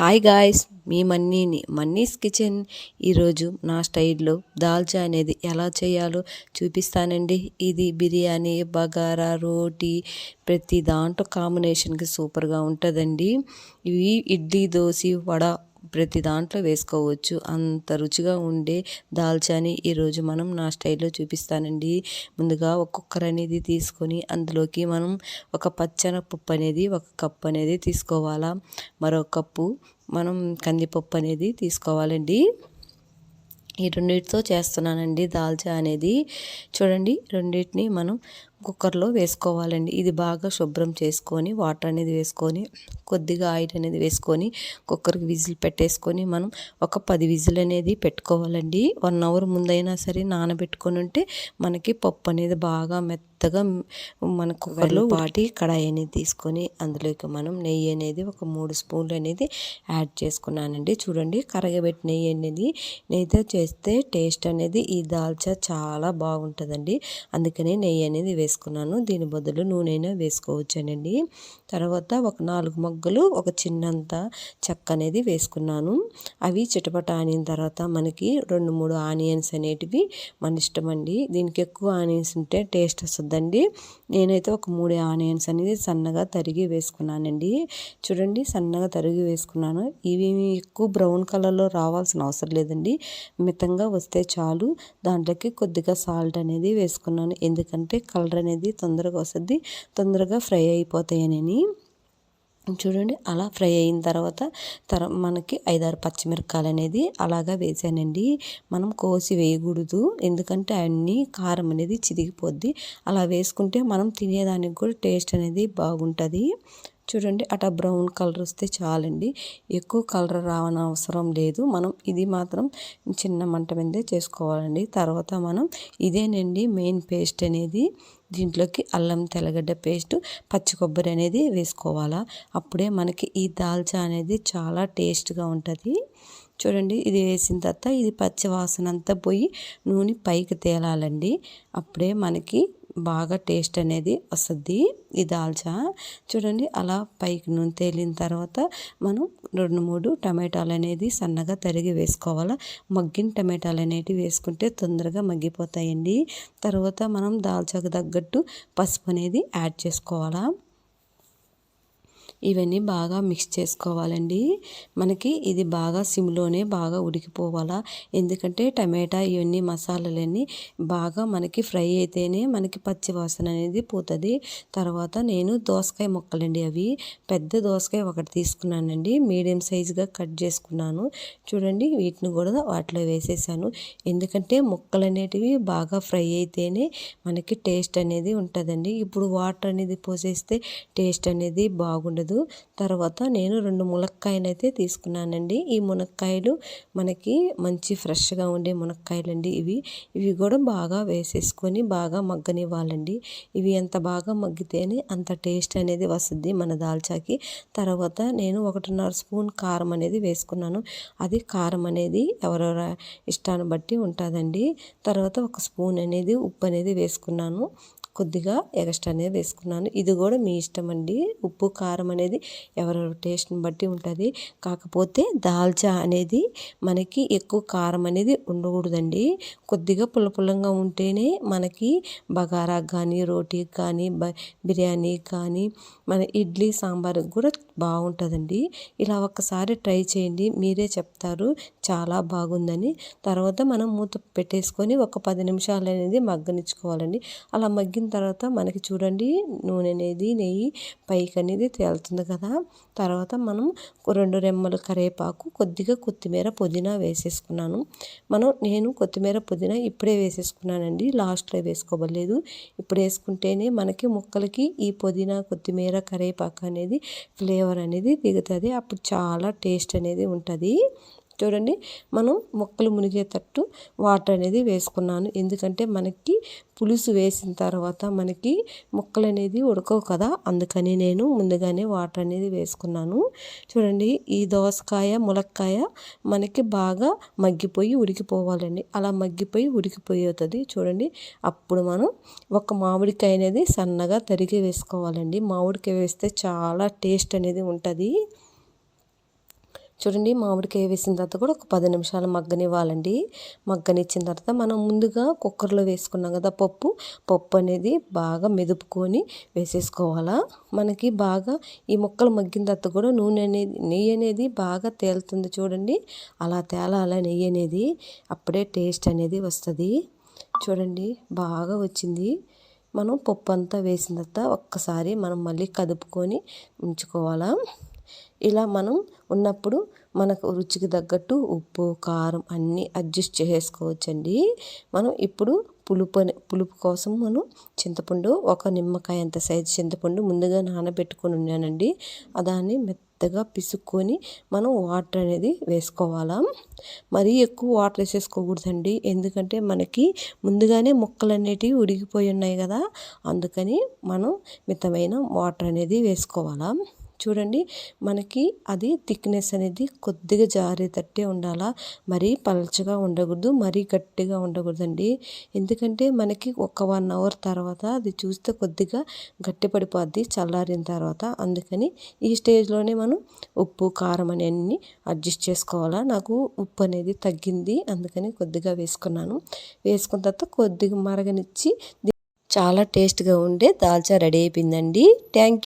Hi guys, మీ మన్నీస్ kitchen. ఈరోజు నా స్టైల్లో దాల్చా అనేది ఎలా చేయాలో చూపిస్తానండి. ఇది బిర్యానీ, బగారా, రోటీ ప్రతి దాంట్లో కాంబినేషన్కి సూపర్గా ఉంటుందండి. ఇవి ఇడ్లీ, దోశ, వడ ప్రతి దాంట్లో వేసుకోవచ్చు. అంత రుచిగా ఉండే దాల్చాని ఈరోజు మనం నా స్టైల్లో చూపిస్తానండి. ముందుగా ఒక కుక్కర్ అనేది తీసుకొని అందులోకి మనం ఒక పచ్చెనగపప్పు అనేది 1 కప్పు అనేది తీసుకోవాలా. మరో కప్పు మనం కందిపప్పు అనేది తీసుకోవాలండి. ఈ రెండింటితో చేస్తున్నానండి దాల్చా అనేది. చూడండి, రెండింటిని మనం కుక్కర్లో వేసుకోవాలండి. ఇది బాగా శుభ్రం చేసుకొని వాటర్ అనేది వేసుకొని కొద్దిగా ఆయిల్ అనేది వేసుకొని కుక్కర్కి విజిల్ పెట్టేసుకొని మనం ఒక 10 విజిల్ అనేది పెట్టుకోవాలండి. 1 అవర్ ముందైనా సరే నానబెట్టుకొని ఉంటే మనకి పప్పు అనేది బాగా మెత్తగా మన కుక్కర్లో పాటి కడాయి అనేది తీసుకొని అందులోకి మనం నెయ్యి అనేది ఒక 3 స్పూన్లు అనేది యాడ్ చేసుకున్నానండి. చూడండి, కరగబెట్టి నెయ్యితో చేస్తే టేస్ట్ అనేది ఈ దాల్చా చాలా బాగుంటుందండి. అందుకని నెయ్యి అనేది వేసుకున్నాను. దీని బదులు నూనె వేసుకోవచ్చానండి. తర్వాత ఒక 4 మొగ్గలు, ఒక చిన్నంత చెక్క అనేది వేసుకున్నాను. అవి చిటపట ఆనిన తర్వాత మనకి 2-3 ఆనియన్స్ అనేటివి మన ఇష్టం అండి. దీనికి ఎక్కువ ఆనియన్స్ ఉంటే టేస్ట్ వస్తుందండి. నేనైతే ఒక 3 ఆనియన్స్ అనేది సన్నగా తరిగి వేసుకున్నానండి. చూడండి, సన్నగా తరిగి వేసుకున్నాను. ఇవి ఎక్కువ బ్రౌన్ కలర్లో రావాల్సిన అవసరం లేదండి. మితంగా వస్తే చాలు. దాంట్లోకి కొద్దిగా సాల్ట్ అనేది వేసుకున్నాను. ఎందుకంటే కలర్ అనేది తొందరగా వస్తుంది, తొందరగా ఫ్రై అయిపోతాయని. చూడండి, అలా ఫ్రై అయిన తర్వాత మనకి 5-6 పచ్చిమిరపకాయలు అనేది అలాగా వేసానండి. మనం కోసి వేయకూడదు, ఎందుకంటే అన్నీ కారం అనేది చిదిగిపోద్ది. అలా వేసుకుంటే మనం తినేదానికి కూడా టేస్ట్ అనేది బాగుంటుంది. చూడండి, అట్లా బ్రౌన్ కలర్ వస్తే చాలండి. ఎక్కువ కలర్ రావనవసరం లేదు. మనం ఇది మాత్రం చిన్న మంట మీదే చేసుకోవాలండి. తర్వాత మనం ఇదేనండి మెయిన్ పేస్ట్ అనేది. దీంట్లోకి అల్లం తెల్లగడ్డ పేస్ట్, పచ్చి కొబ్బరి అనేది వేసుకోవాలా. అప్పుడే మనకి ఈ దాల్చా అనేది చాలా టేస్ట్గా ఉంటుంది. చూడండి, ఇది వేసిన తర్వాత ఇది పచ్చి వాసన అంతా పోయి నూనె పైకి తేలాలండి. అప్పుడే మనకి బాగా టేస్ట్ అనేది వస్తుంది ఈ దాల్చా. చూడండి, అలా పైకి నూనె తేలిన తర్వాత మనం 2-3 టమాటాలు అనేది సన్నగా తరిగి వేసుకోవాలా. మగ్గిన టమాటాలు అనేటివి వేసుకుంటే తొందరగా మగ్గిపోతాయండి. తర్వాత మనం దాల్చాకు తగ్గట్టు పసుపు అనేది యాడ్ చేసుకోవాలా. ఇవన్నీ బాగా మిక్స్ చేసుకోవాలండి. మనకి ఇది బాగా సిమ్లోనే బాగా ఉడికిపోవాలా. ఎందుకంటే టమాటా ఇవన్నీ మసాలాలన్నీ బాగా మనకి ఫ్రై అయితేనే మనకి పచ్చి వాసన అనేది పోతుంది. తర్వాత నేను దోసకాయ ముక్కలండి, అవి పెద్ద దోసకాయ ఒకటి తీసుకున్నానండి. మీడియం సైజుగా కట్ చేసుకున్నాను. చూడండి, వీటిని కూడా వాటిలో వేసేసాను. ఎందుకంటే ముక్కలు అనేటివి బాగా ఫ్రై అయితేనే మనకి టేస్ట్ అనేది ఉంటుందండి. ఇప్పుడు వాటర్ అనేది పోసేస్తే టేస్ట్ అనేది బాగుండదు. తర్వాత నేను 2 మునక్కాయలు అయితే తీసుకున్నానండి. ఈ మునక్కాయలు మనకి మంచి ఫ్రెష్గా ఉండే మునక్కాయలండి. ఇవి కూడా బాగా వేసేసుకొని బాగా మగ్గనివ్వాలండి. ఇవి ఎంత బాగా మగ్గితేనే అంత టేస్ట్ అనేది వస్తుంది మన దాల్చాకి. తర్వాత నేను 1.5 స్పూన్ కారం అనేది వేసుకున్నాను. అది కారం అనేది ఎవరెవరి ఇష్టాన్ని బట్టి ఉంటుందండి. తర్వాత 1 స్పూన్ అనేది ఉప్పు అనేది వేసుకున్నాను. కొద్దిగా ఎక్స్ట్రా అనేది వేసుకున్నాను. ఇది కూడా మీ ఇష్టం అండి. ఉప్పు కారం అనేది ఎవరెవరి టేస్ట్ని బట్టి ఉంటుంది. కాకపోతే దాల్చా అనేది మనకి ఎక్కువ కారం అనేది ఉండకూడదండి. కొద్దిగా పుల్లపుల్లంగా ఉంటేనే మనకి బగారా కానీ, రోటీకి కానీ, బిర్యానీ కానీ, మన ఇడ్లీ సాంబార్కి కూడా బాగుంటుందండి. ఇలా ఒక్కసారి ట్రై చేయండి, మీరే చెప్తారు చాలా బాగుందని. తర్వాత మనం మూత పెట్టేసుకొని ఒక 10 నిమిషాలు అనేది మగ్గనిచ్చుకోవాలండి. అలా మగ్గిన తర్వాత మనకి చూడండి, నూనె అనేది నెయ్యి పైకి అనేది తేలుతుంది కదా. తర్వాత మనం 2 రెమ్మలు కరివేపాకు, కొద్దిగా కొత్తిమీర, పుదీనా వేసేసుకున్నాను. నేను కొత్తిమీర, పుదీనా ఇప్పుడే వేసేసుకున్నానండి, లాస్ట్లో వేసుకోవలేదు. ఇప్పుడు వేసుకుంటేనే మనకి ముక్కలకి ఈ పుదీనా, కొత్తిమీర, కరివేపాకు అనేది ఫ్లేవర్ అనేది దిగుతుంది. అప్పుడు చాలా టేస్ట్ అనేది ఉంటుంది. చూడండి, మనం ముక్కలు మునిగేటట్టు వాటర్ అనేది వేసుకున్నాను. ఎందుకంటే మనకి పులుసు వేసిన తర్వాత మనకి ముక్కలు అనేది ఉడకవు కదా, అందుకని నేను ముందుగానే వాటర్ అనేది వేసుకున్నాను. చూడండి, ఈ దోసకాయ, ములక్కాయ మనకి బాగా మగ్గిపోయి ఉడికిపోవాలండి. అలా మగ్గిపోయి ఉడికిపోతుంది. చూడండి, అప్పుడు మనం ఒక మామిడికాయ అనేది సన్నగా తరిగి వేసుకోవాలండి. మామిడికాయ వేస్తే చాలా టేస్ట్ అనేది ఉంటుంది. చూడండి, మామిడికాయ వేసిన తర్వాత కూడా ఒక 10 నిమిషాలు మగ్గనివ్వాలండి. మగ్గనిచ్చిన తర్వాత మనం ముందుగా కుక్కర్లో వేసుకున్నాం కదా పప్పు అనేది బాగా మెదుపుకొని వేసేసుకోవాలా. మనకి బాగా ఈ ముక్కలు మగ్గిన తర్వాత కూడా నెయ్యి అనేది బాగా తేలుతుంది చూడండి. అలా తేలాల నెయ్యి అనేది, అప్పుడే టేస్ట్ అనేది వస్తుంది. చూడండి, బాగా వచ్చింది. మనం పప్పు అంతా వేసిన తర్వాత ఒక్కసారి మనం మళ్ళీ కదుపుకొని ఉంచుకోవాలా. ఇలా మనం ఉన్నప్పుడు మనకు రుచికి తగ్గట్టు ఉప్పు కారం అన్నీ అడ్జస్ట్ చేసుకోవచ్చండి. మనం ఇప్పుడు పులుపు కోసం మనం చింతపండు, ఒక నిమ్మకాయ అంత సైజు చింతపండు ముందుగా నానబెట్టుకొని ఉన్నానండి. దాన్ని మెత్తగా పిసుక్కొని మనం వాటర్ అనేది వేసుకోవాలా. మరీ ఎక్కువ వాటర్ వేసేసుకోకూడదండి, ఎందుకంటే మనకి ముందుగానే ముక్కలు అనేటివి ఉడికిపోయి ఉన్నాయి కదా, అందుకని మనం మితమైన వాటర్ అనేది వేసుకోవాలా. చూడండి, మనకి అది థిక్నెస్ అనేది కొద్దిగా జారేటట్టే ఉండాలా. మరీ పలచగా ఉండకూడదు, మరీ గట్టిగా ఉండకూడదండి. ఎందుకంటే మనకి ఒక 1 అవర్ తర్వాత అది చూస్తే కొద్దిగా గట్టి పడిపోద్ది చల్లారిన తర్వాత. అందుకని ఈ స్టేజ్లోనే మనం ఉప్పు కారం అన్నీ అడ్జస్ట్ చేసుకోవాలా. నాకు ఉప్పు అనేది తగ్గింది, అందుకని కొద్దిగా వేసుకున్నాను. వేసుకున్న తర్వాత కొద్దిగా మరగనిచ్చి చాలా టేస్ట్గా ఉండే దాల్చా రెడీ అయిపోయిందండి. Thank you.